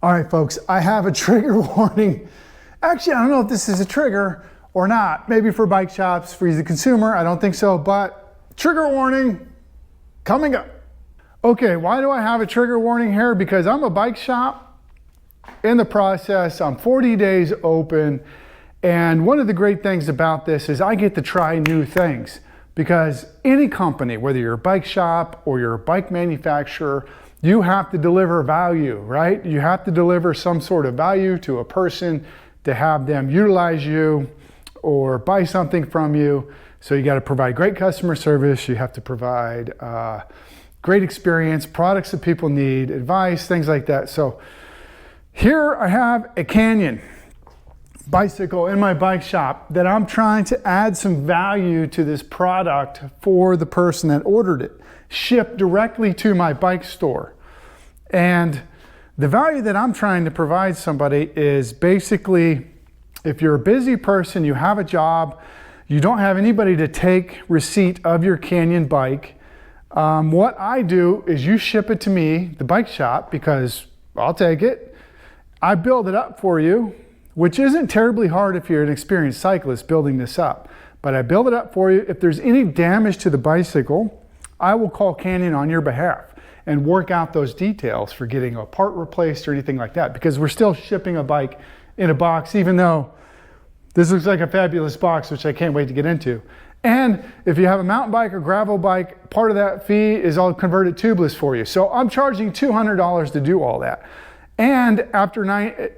All right, folks, I have a trigger warning. Actually, I don't know if this is a trigger or not. Maybe for bike shops, for you the consumer, I don't think so, but trigger warning coming up. Okay, why do I have a trigger warning here? Because I'm a bike shop in the process. I'm 40 days open. And one of the great things about this is I get to try new things, because any company, whether you're a bike shop or you're a bike manufacturer, you have to deliver value, right? You have to deliver some sort of value to a person to have them utilize you or buy something from you. So you got to provide great customer service. You have to provide great experience, products that people need, advice, things like that. So here I have a Canyon bicycle in my bike shop that I'm trying to add some value to this product for the person that ordered it, shipped directly to my bike store. And the value that I'm trying to provide somebody is basically, if you're a busy person, you have a job, you don't have anybody to take receipt of your Canyon bike, what I do is you ship it to me, the bike shop, because I'll take it. I build it up for you, which isn't terribly hard if you're an experienced cyclist building this up. But I build it up for you. If there's any damage to the bicycle, I will call Canyon on your behalf and work out those details for getting a part replaced or anything like that, because we're still shipping a bike in a box, even though this looks like a fabulous box, which I can't wait to get into. And if you have a mountain bike or gravel bike, part of that fee is I'll convert it tubeless for you. So I'm charging $200 to do all that. And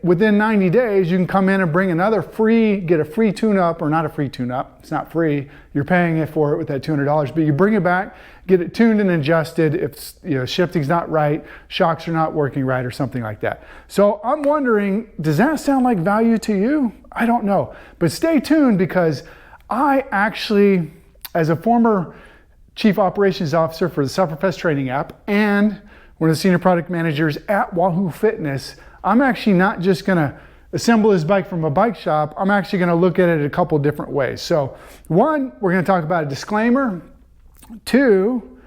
within 90 days, you can come in and bring another get a free tune-up, or not a free tune-up, it's not free, you're paying it for it with that $200, but you bring it back, get it tuned and adjusted if shifting's not right, shocks are not working right, or something like that. So I'm wondering, does that sound like value to you? I don't know, but stay tuned, because I actually, as a former Chief Operations Officer for the Sufferfest training app and one of the senior product managers at Wahoo Fitness, I'm actually not just gonna assemble this bike from a bike shop, I'm actually gonna look at it a couple different ways. So one, we're gonna talk about a disclaimer. Two,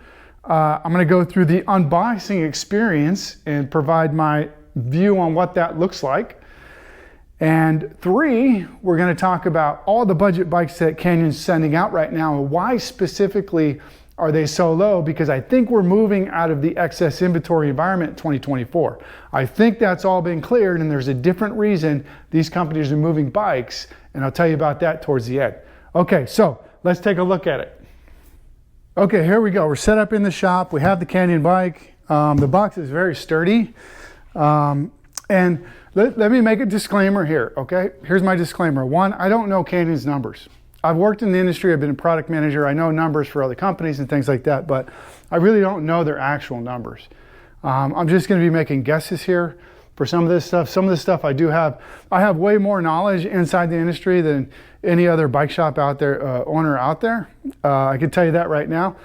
I'm gonna go through the unboxing experience and provide my view on what that looks like. And three, we're gonna talk about all the budget bikes that Canyon's sending out right now, and why specifically are they so low? Because I think we're moving out of the excess inventory environment in 2024. I think that's all been cleared, and there's a different reason these companies are moving bikes, and I'll tell you about that towards the end. Okay, so let's take a look at it. Okay, here we go. We're set up in the shop. We have the Canyon bike. The box is very sturdy. And let me make a disclaimer here, okay? Here's my disclaimer. One, I don't know Canyon's numbers. I've worked in the industry, I've been a product manager, I know numbers for other companies and things like that, but I really don't know their actual numbers. I'm just gonna be making guesses here for some of this stuff. Some of this stuff I have way more knowledge inside the industry than any other bike shop out there, owner out there. I can tell you that right now.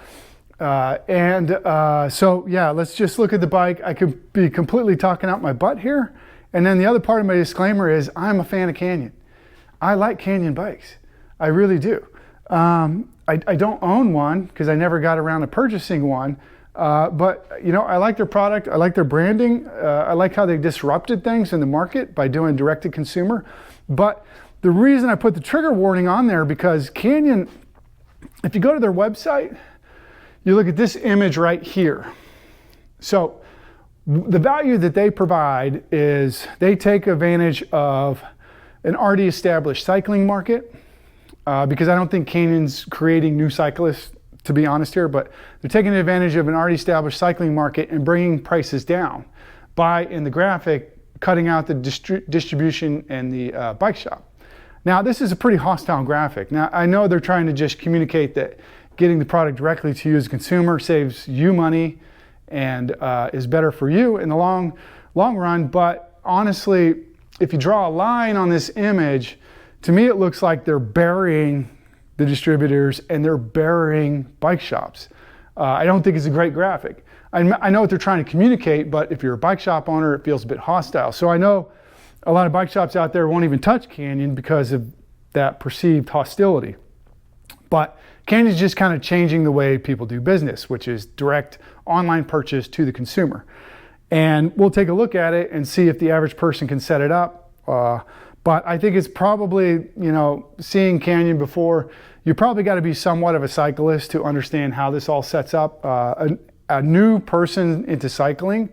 So yeah, let's just look at the bike. I could be completely talking out my butt here. And then the other part of my disclaimer is I'm a fan of Canyon. I like Canyon bikes. I really do. I don't own one because I never got around to purchasing one, but I like their product, I like their branding, I like how they disrupted things in the market by doing direct to consumer. But the reason I put the trigger warning on there, because Canyon, if you go to their website, you look at this image right here. So the value that they provide is they take advantage of an already established cycling market. Because I don't think Canyon's creating new cyclists, to be honest here, but they're taking advantage of an already established cycling market and bringing prices down by, in the graphic, cutting out the distribution and the bike shop. Now, this is a pretty hostile graphic. Now, I know they're trying to just communicate that getting the product directly to you as a consumer saves you money and is better for you in the long run, but honestly, if you draw a line on this image, to me, it looks like they're burying the distributors and they're burying bike shops. I don't think it's a great graphic. I know what they're trying to communicate, but if you're a bike shop owner, it feels a bit hostile. So I know a lot of bike shops out there won't even touch Canyon because of that perceived hostility. But Canyon's just kind of changing the way people do business, which is direct online purchase to the consumer. and we'll take a look at it and see if the average person can set it up. But I think it's probably, you know, seeing Canyon before, you probably got to be somewhat of a cyclist to understand how this all sets up. A new person into cycling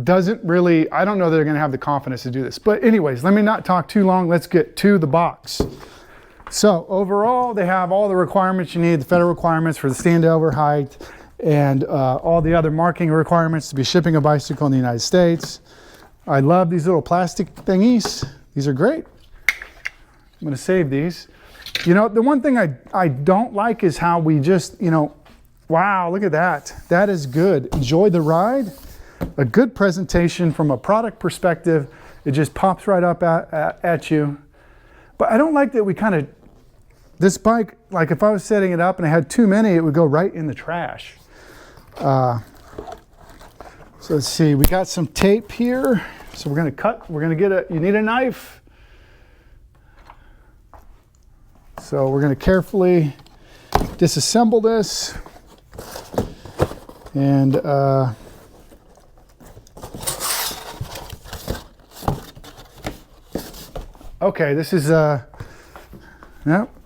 doesn't really, I don't know that they're going to have the confidence to do this. But anyways, let me not talk too long. Let's get to the box. So overall, they have all the requirements you need, the federal requirements for the standover height, and all the other marking requirements to be shipping a bicycle in the United States. I love these little plastic thingies. These are great. I'm going to save these. You know, the one thing I don't like is how we just, you know, wow, look at that. That is good. Enjoy the ride. A good presentation from a product perspective. It just pops right up at you. But I don't like that we kind of, this bike, like if I was setting it up and I had too many, it would go right in the trash. So let's see, we got some tape here. So we're going to cut, we're going to get you need a knife. So we're going to carefully disassemble this. And okay, this is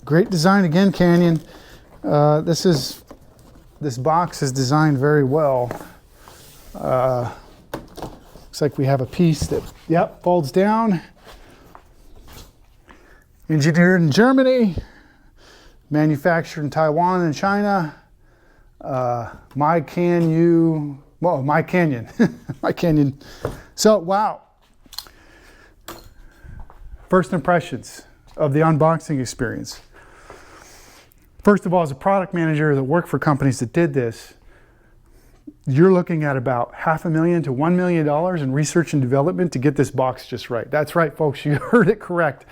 great design again, Canyon. This box is designed very well. Looks like we have a piece that, folds down. Engineered in Germany, manufactured in Taiwan and China. My Canyon. My Canyon. So, wow. First impressions of the unboxing experience. First of all, as a product manager that worked for companies that did this, you're looking at about $500,000 to $1 million in research and development to get this box just right. That's right, folks, you heard it correct.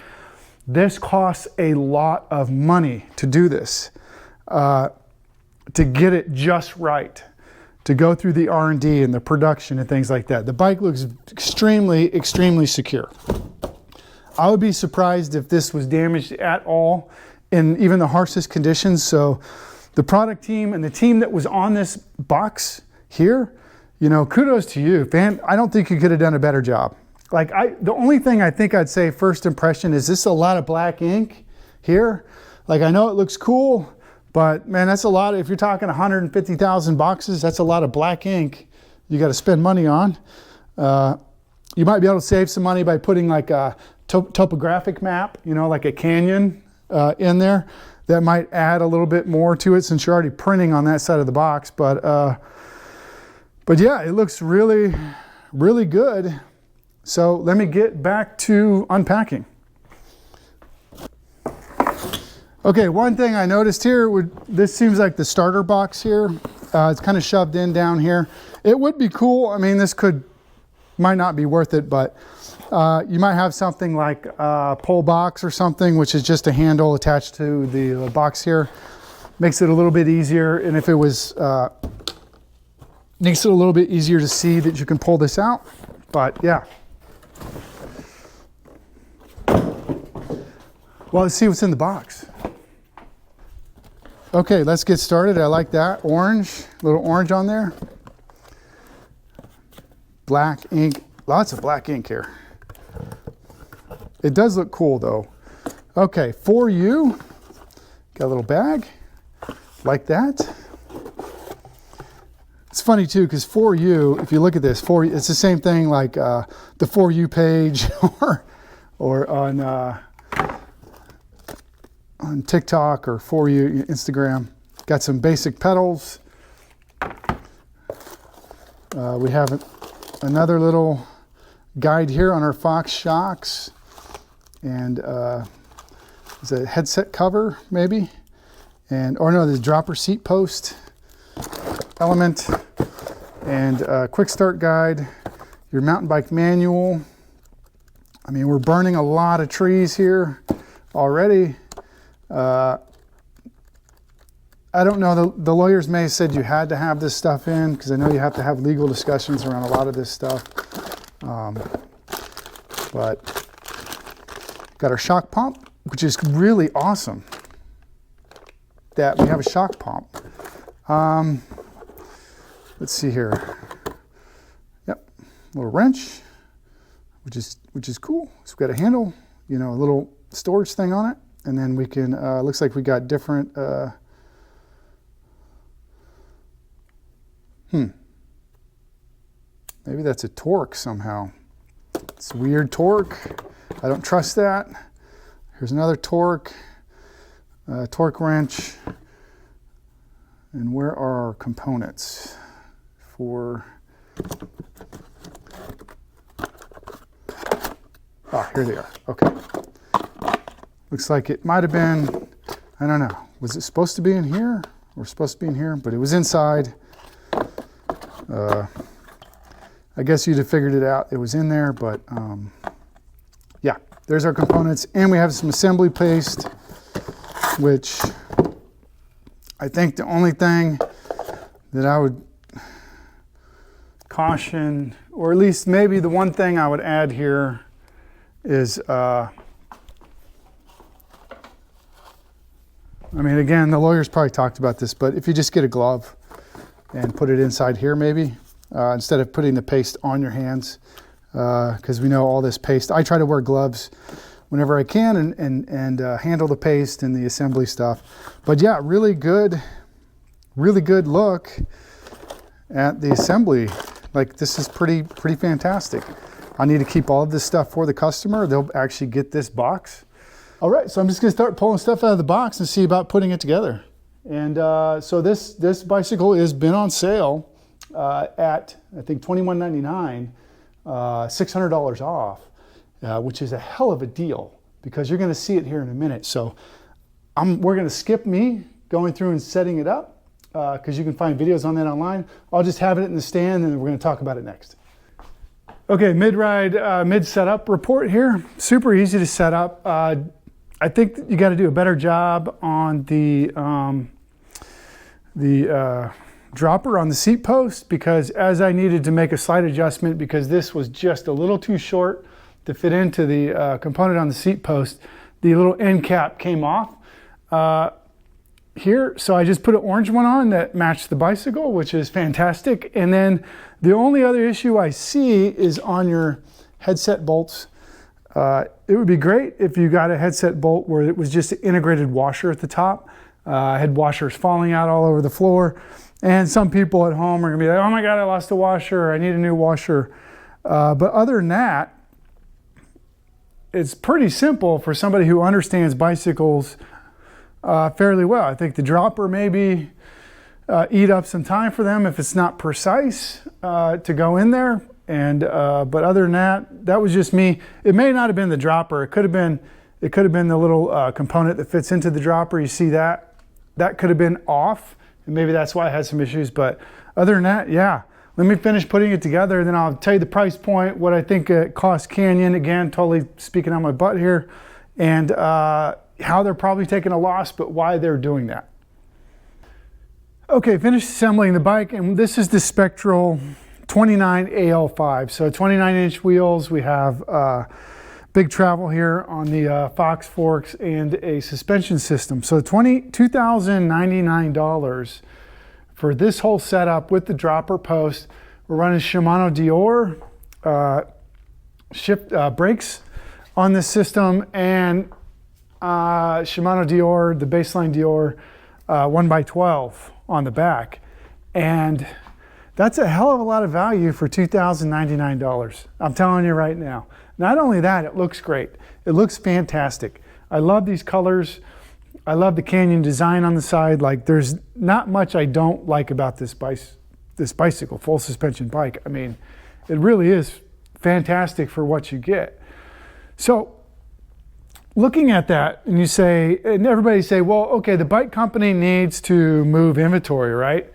This costs a lot of money to do this, to get it just right, to go through the R&D and the production and things like that. The bike looks extremely, extremely secure. I would be surprised if this was damaged at all in even the harshest conditions. So the product team and the team that was on this box here, you know, kudos to you, fan. I don't think you could have done a better job. Like the only thing I think I'd say first impression is this a lot of black ink here. Like I know it looks cool, but man, that's a lot. If you're talking 150,000 boxes, that's a lot of black ink you got to spend money on. You might be able to save some money by putting like a topographic map, you know, like a canyon in there. That might add a little bit more to it since you're already printing on that side of the box. But yeah, it looks really, really good. So let me get back to unpacking. Okay, one thing I noticed here, this seems like the starter box here. It's kind of shoved in down here. It would be cool. I mean, this might not be worth it, but you might have something like a pull box or something, which is just a handle attached to the box here. Makes it a little bit easier. And if it was, makes it a little bit easier to see that you can pull this out. But yeah. Well, let's see what's in the box. Okay, let's get started. I like that. Orange, little orange on there. Black ink, lots of black ink here. It does look cool though. Okay, For You, got a little bag, like that. It's funny too, because For You, if you look at this, it's the same thing like the For You page or on TikTok or For You, Instagram. Got some basic pedals. We have another little guide here on our Fox shocks. And is a headset cover maybe? Or no, the dropper seat post element. And a quick start guide. Your mountain bike manual. I mean, we're burning a lot of trees here already. I don't know, the lawyers may have said you had to have this stuff in, because I know you have to have legal discussions around a lot of this stuff. But got our shock pump, which is really awesome that we have a shock pump. Let's see here. little wrench, which is cool. So we've got a handle, a little storage thing on it, and then we can. Looks like we got different. Maybe that's a torque somehow. It's weird torque. I don't trust that. Here's another torque. Torque wrench. And where are our components for? Ah, here they are. Okay. Looks like it might have been, I don't know. Was it supposed to be in here? Or supposed to be in here? But it was inside. I guess you'd have figured it out. It was in there, but yeah, there's our components. And we have some assembly paste, which I think the only thing that I would caution, or at least maybe the one thing I would add here is, I mean, again, the lawyers probably talked about this, but if you just get a glove and put it inside here maybe, instead of putting the paste on your hands, because we know all this paste. I try to wear gloves whenever I can and handle the paste and the assembly stuff. But yeah, really good look at the assembly. Like, this is pretty fantastic. I need to keep all of this stuff for the customer. They'll actually get this box. All right, so I'm just gonna start pulling stuff out of the box and see about putting it together. And so this bicycle has been on sale at, I think, $21.99, $600 off, which is a hell of a deal, because you're going to see it here in a minute. So we're going to skip me going through and setting it up, because you can find videos on that online. I'll just have it in the stand, and we're going to talk about it next. Okay, mid-ride, mid-setup report here. Super easy to set up. I think you got to do a better job on the dropper on the seat post, because as I needed to make a slight adjustment, because this was just a little too short to fit into the component on the seat post, the little end cap came off here. So I just put an orange one on that matched the bicycle, which is fantastic. And then the only other issue I see is on your headset bolts. It would be great if you got a headset bolt where it was just an integrated washer at the top. I had washers falling out all over the floor. And some people at home are gonna be like, oh my God, I lost a washer, I need a new washer. But other than that, it's pretty simple for somebody who understands bicycles fairly well. I think the dropper maybe eat up some time for them if it's not precise to go in there. And but other than that, that was just me. It may not have been the dropper. It could have been the little component that fits into the dropper. You see that? That could have been off. And maybe that's why I had some issues, but other than that, yeah. Let me finish putting it together, and then I'll tell you the price point, what I think it costs Canyon, again, totally speaking on my butt here, and how they're probably taking a loss, but why they're doing that. Okay, finished assembling the bike, and this is the Spectral 29 AL5. So 29-inch wheels. We have big travel here on the Fox forks and a suspension system. So $2,099 for this whole setup with the dropper post. We're running Shimano Dior brakes on this system, and Shimano Dior, the baseline Dior 1x12 on the back. And that's a hell of a lot of value for $2,099. I'm telling you right now. Not only that, it looks great. It looks fantastic. I love these colors. I love the Canyon design on the side. Like, there's not much I don't like about this bicycle, full suspension bike. I mean, it really is fantastic for what you get. So looking at that, and you say, and everybody say, well, okay, the bike company needs to move inventory, right?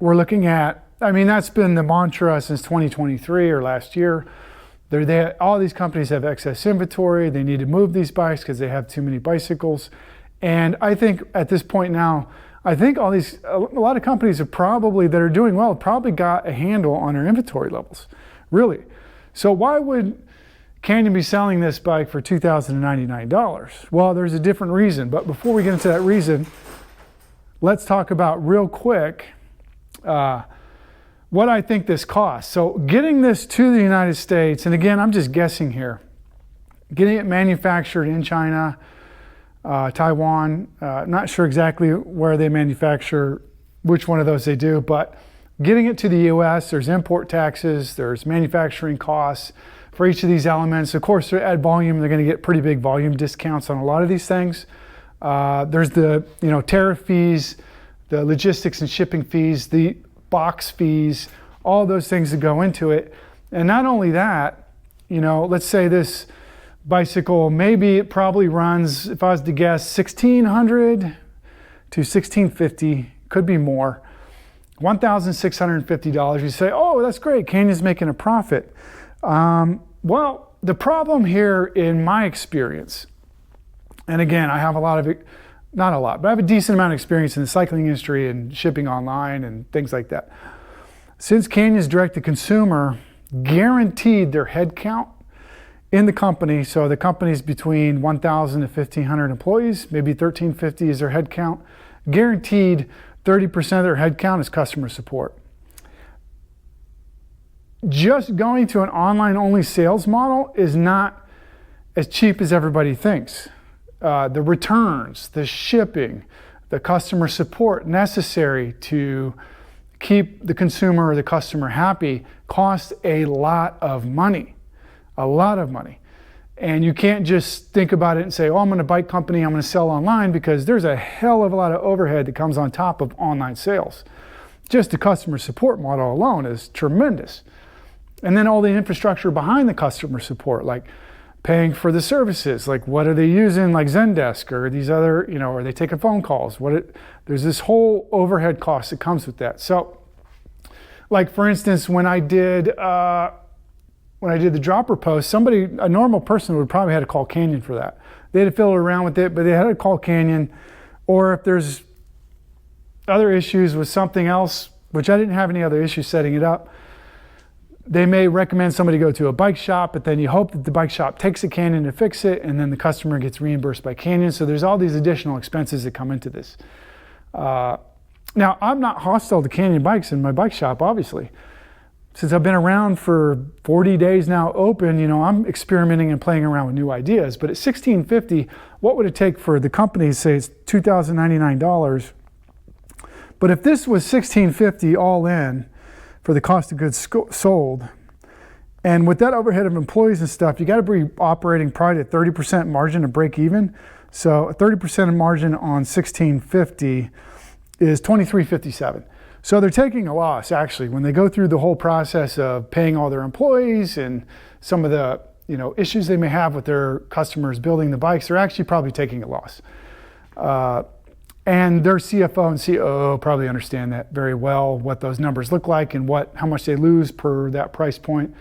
We're looking at, I mean, that's been the mantra since 2023 or last year. All these companies have excess inventory. They need to move these bikes because they have too many bicycles. And I think at this point now, I think a lot of companies have probably, that are doing well, probably got a handle on their inventory levels, really. So why would Canyon be selling this bike for $2,099? Well, there's a different reason. But before we get into that reason, let's talk about real quick what I think this costs. So getting this to the United States, and again, I'm just guessing here, getting it manufactured in China, Taiwan, not sure exactly where they manufacture, which one of those they do, but getting it to the US, there's import taxes, there's manufacturing costs for each of these elements. Of course, at volume, they're going to get pretty big volume discounts on a lot of these things. There's the tariff fees, the logistics and shipping fees, the box fees, all those things that go into it. And not only that, let's say this bicycle, maybe it probably runs, if I was to guess, $1,600 to $1,650, could be more. $1,650. You say, oh, that's great, Canyon's making a profit. Well, the problem here in my experience, and again, I have not a lot, but I have a decent amount of experience in the cycling industry and shipping online and things like that. Since Canyon's direct to consumer guaranteed their head count in the company, so the company's between 1,000 to 1,500 employees, maybe 1,350 is their head count, guaranteed 30% of their head count is customer support. Just going to an online-only sales model is not as cheap as everybody thinks. The returns, the shipping, the customer support necessary to keep the consumer or the customer happy costs a lot of money. And you can't just think about it and say, oh, I'm going to bike company, I'm going to sell online, because there's a hell of a lot of overhead that comes on top of online sales. Just the customer support model alone is tremendous. And then all the infrastructure behind the customer support, like paying for the services, like what are they using, like Zendesk or these other, are they taking phone calls? There's this whole overhead cost that comes with that. So, like for instance, when I did the dropper post, a normal person would probably have to call Canyon for that. They had to fiddle around with it, but they had to call Canyon. Or if there's other issues with something else, which I didn't have any other issues setting it up, they may recommend somebody go to a bike shop, but then you hope that the bike shop takes a Canyon to fix it, and then the customer gets reimbursed by Canyon. So there's all these additional expenses that come into this. Now, I'm not hostile to Canyon bikes in my bike shop, obviously. Since I've been around for 40 days now open, I'm experimenting and playing around with new ideas. But at $1,650, what would it take for the company to say it's $2,099? But if this was $1,650 all in for the cost of goods sold, and with that overhead of employees and stuff, you got to be operating probably at 30% margin to break even. So a 30% margin on $1,650 is $2,357. So they're taking a loss, actually, when they go through the whole process of paying all their employees and some of the issues they may have with their customers building the bikes. They're actually probably taking a loss. And their CFO and COO probably understand that very well, what those numbers look like and how much they lose per that price point.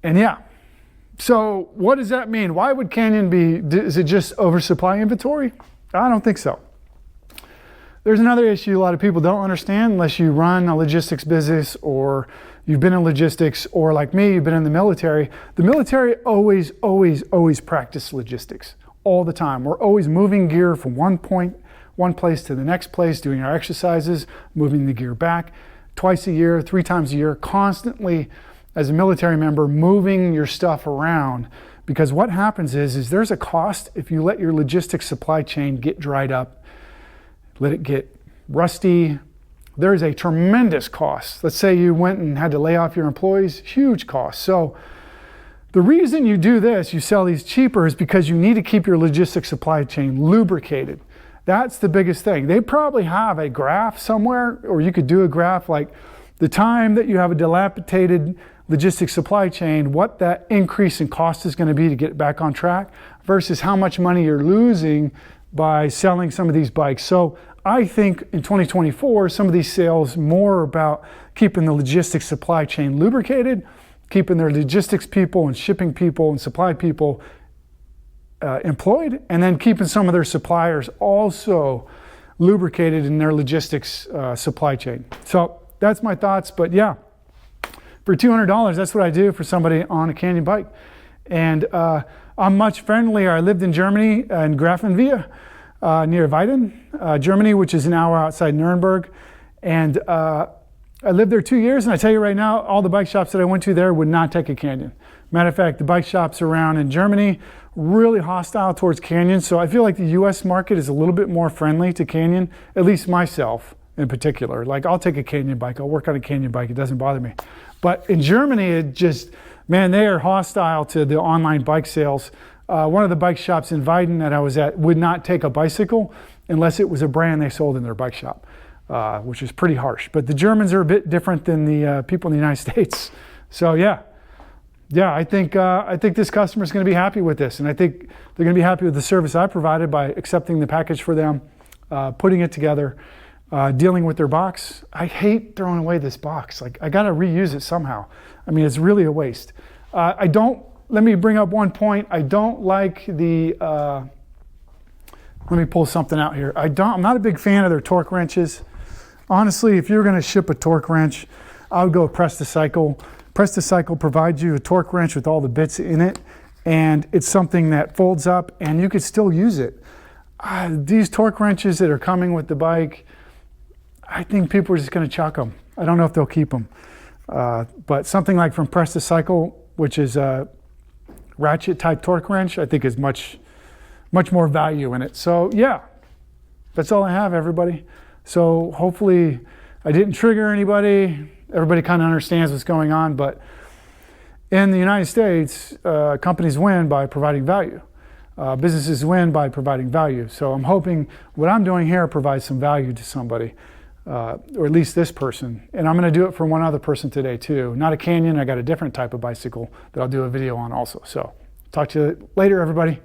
And yeah, so what does that mean? Why would Canyon is it just oversupply inventory? I don't think so. There's another issue a lot of people don't understand unless you run a logistics business or you've been in logistics, or like me, you've been in the military. The military always practice logistics all the time. We're always moving gear from one place to the next place, doing our exercises, moving the gear back twice a year, 3 times a year, constantly as a military member, moving your stuff around. Because what happens is there's a cost if you let your logistics supply chain get dried up, let it get rusty. There's a tremendous cost. Let's say you went and had to lay off your employees, huge cost. So the reason you do this, you sell these cheaper, is because you need to keep your logistics supply chain lubricated. That's the biggest thing. They probably have a graph somewhere, or you could do a graph like the time that you have a dilapidated logistics supply chain, what that increase in cost is going to be to get it back on track versus how much money you're losing by selling some of these bikes. So I think in 2024, some of these sales more about keeping the logistics supply chain lubricated, keeping their logistics people and shipping people and supply people employed, and then keeping some of their suppliers also lubricated in their logistics supply chain. So that's my thoughts, but yeah, for $200, that's what I do for somebody on a Canyon bike. And I'm much friendlier. I lived in Germany, in Grafenwehe, near Weiden, Germany, which is an hour outside Nuremberg. And I lived there 2 years, and I tell you right now, all the bike shops that I went to there would not take a Canyon. Matter of fact, the bike shops around in Germany, really hostile towards Canyon. So I feel like the US market is a little bit more friendly to Canyon, at least myself in particular. Like, I'll take a Canyon bike, I'll work on a Canyon bike, it doesn't bother me. But in Germany, it just, man, they are hostile to the online bike sales. One of the bike shops in Weiden that I was at would not take a bicycle unless it was a brand they sold in their bike shop, which is pretty harsh. But the Germans are a bit different than the people in the United States. So yeah, I think this customer is going to be happy with this, and I think they're going to be happy with the service I provided by accepting the package for them, putting it together, dealing with their box. I hate throwing away this box. Like, I got to reuse it somehow. I mean, it's really a waste. Let me bring up one point. I don't like the, let me pull something out here. I'm not a big fan of their torque wrenches. Honestly, if you're going to ship a torque wrench, I would go with Presta-Cycle. Presta-Cycle provides you a torque wrench with all the bits in it, and it's something that folds up and you could still use it. These torque wrenches that are coming with the bike, I think people are just going to chuck them. I don't know if they'll keep them. But something like from Presta-Cycle, which is a ratchet type torque wrench, I think is much more value in it. So yeah, that's all I have, everybody. So hopefully I didn't trigger anybody. Everybody kind of understands what's going on, but in the United States, companies win by providing value. Businesses win by providing value. So I'm hoping what I'm doing here provides some value to somebody, or at least this person. And I'm going to do it for one other person today too. Not a Canyon, I got a different type of bicycle that I'll do a video on also. So talk to you later, everybody.